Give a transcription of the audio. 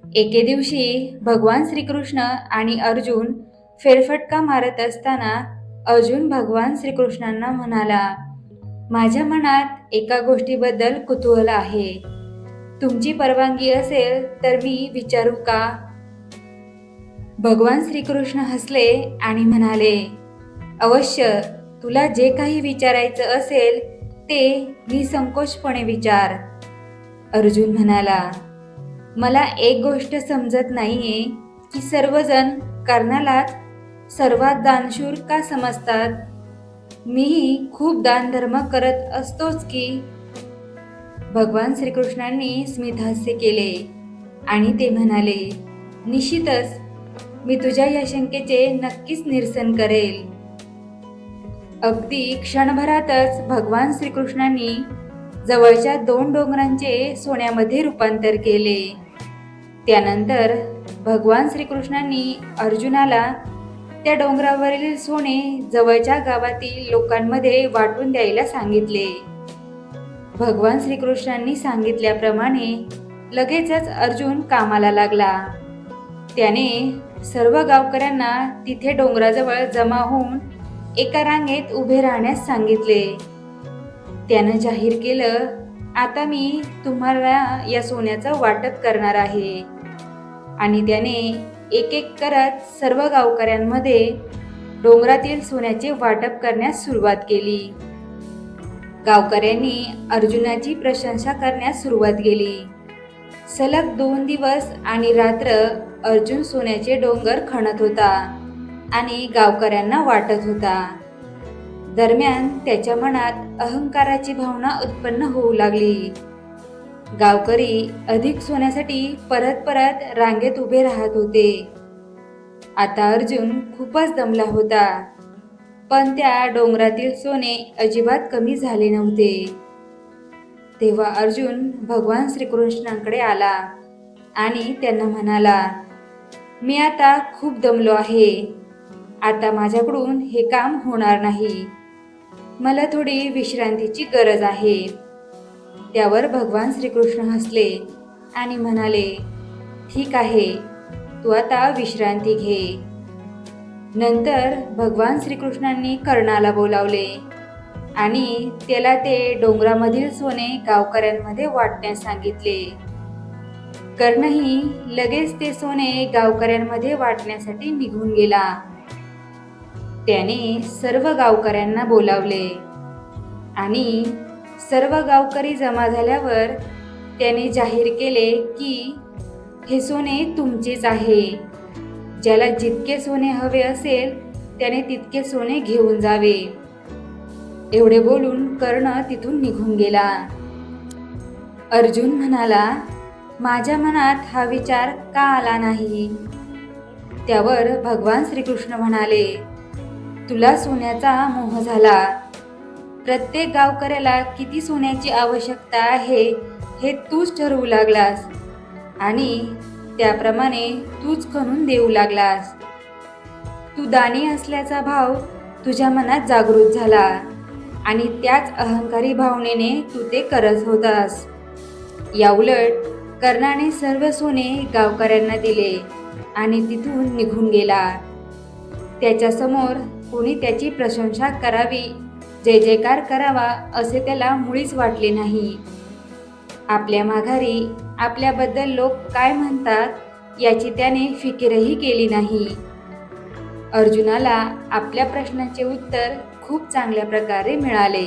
एके दिवशी भगवान श्रीकृष्ण आणि अर्जुन फेरफटका मारत असताना अर्जुन भगवान श्रीकृष्णांना म्हणाला, माझ्या मनात एका गोष्टीबद्दल कुतूहल आहे. तुमची परवानगी असेल तर मी विचारू का? भगवान श्रीकृष्ण हसले आणि म्हणाले, अवश्य, तुला जे काही विचारायचं असेल ते निसंकोचपणे विचार. अर्जुन म्हणाला, मला एक गोष्ट समजत नाहीये की सर्वजण कर्णालाच सर्वात दानशूर का समजतात. मीही खूप दानधर्म करत असतोच की. भगवान श्रीकृष्णांनी स्मितहास्य केले आणि ते म्हणाले, निश्चितच, मी तुझ्या या शंकेचे नक्कीच निरसन करेल. अगदी क्षणभरातच भगवान श्रीकृष्णांनी जवळच्या 2 डोंगरांचे सोन्यामध्ये रूपांतर केले. त्यानंतर भगवान श्रीकृष्णांनी अर्जुनाला त्या डोंगरावरील सोने जवळच्या गावातील लोकांमध्ये वाटून द्यायला सांगितले. भगवान श्रीकृष्णांनी सांगितल्याप्रमाणे लगेचच अर्जुन कामाला लागला. त्याने सर्व गावकऱ्यांना तिथे डोंगराजवळ जमा होऊन एका रांगेत उभे राहण्यास सांगितले. त्यानं जाहीर केलं, आता मी तुम्हाला या सोन्याचं वाटप करणार आहे. आणि त्याने एक एक करत सर्व गावकऱ्यांमध्ये डोंगरातील सोन्याचे वाटप करण्यास सुरुवात केली. गावकऱ्यांनी अर्जुनाची प्रशंसा करण्यास सुरुवात केली. सलग 2 दिवस आणि रात्र अर्जुन सोन्याचे डोंगर खणत होता आणि गावकऱ्यांना वाटत होता. दरम्यान त्याच्या मनात अहंकाराची भावना उत्पन्न होऊ लागली. गावकरी अधिक सोन्यासाठी परत परत रांगेत उभे राहत होते. आता अर्जुन खूपच दमला होता, पण त्या डोंगरातील सोने अजिबात कमी झाले नव्हते. तेव्हा अर्जुन भगवान श्रीकृष्णांकडे आला आणि त्यांना म्हणाला, मी आता खूप दमलो आहे. आता माझ्याकडून हे काम होणार नाही. मला थोडी विश्रांतीची गरज आहे. त्यावर भगवान श्रीकृष्ण हसले आणि म्हणाले, ठीक आहे, तू आता विश्रांती घे. नंतर भगवान श्रीकृष्णांनी कर्णाला बोलावले आणि त्याला ते डोंगरामधील सोने गावकऱ्यांमध्ये वाटण्यास सांगितले. कर्णही लगेच ते सोने गावकऱ्यांमध्ये वाटण्यासाठी निघून गेला. त्याने सर्व गावकऱ्यांना बोलावले आणि सर्व गावकरी जमा झाल्यावर त्याने जाहीर केले की हे सोने तुमचेच आहे. ज्याला जितके सोने हवे असेल त्याने तितके सोने घेऊन जावे. एवढे बोलून कर्ण तिथून निघून गेला. अर्जुन म्हणाला, माझ्या मनात हा विचार का आला नाही? त्यावर भगवान श्रीकृष्ण म्हणाले, तुला सोन्याचा मोह झाला. प्रत्येक गावकऱ्याला किती सोन्याची आवश्यकता आहे हे तूच ठरवू लागलास आणि त्याप्रमाणे तूच खणून देऊ लागलास. तू दानी असल्याचा भाव तुझ्या मनात जागृत झाला आणि त्याच अहंकारी भावनेने तू ते करत होतास. याउलट कर्णाने सर्व सोने गावकऱ्यांना दिले आणि तिथून निघून गेला. त्याच्यासमोर कोणी त्याची प्रशंसा करावी, जय जयकार करावा असे त्याला मुळीच वाटले नाही. आपल्या माघारी आपल्याबद्दल लोक काय म्हणतात याची त्याने फिकीरही केली नाही. अर्जुनाला आपल्या प्रश्नाचे उत्तर खूप चांगल्या प्रकारे मिळाले.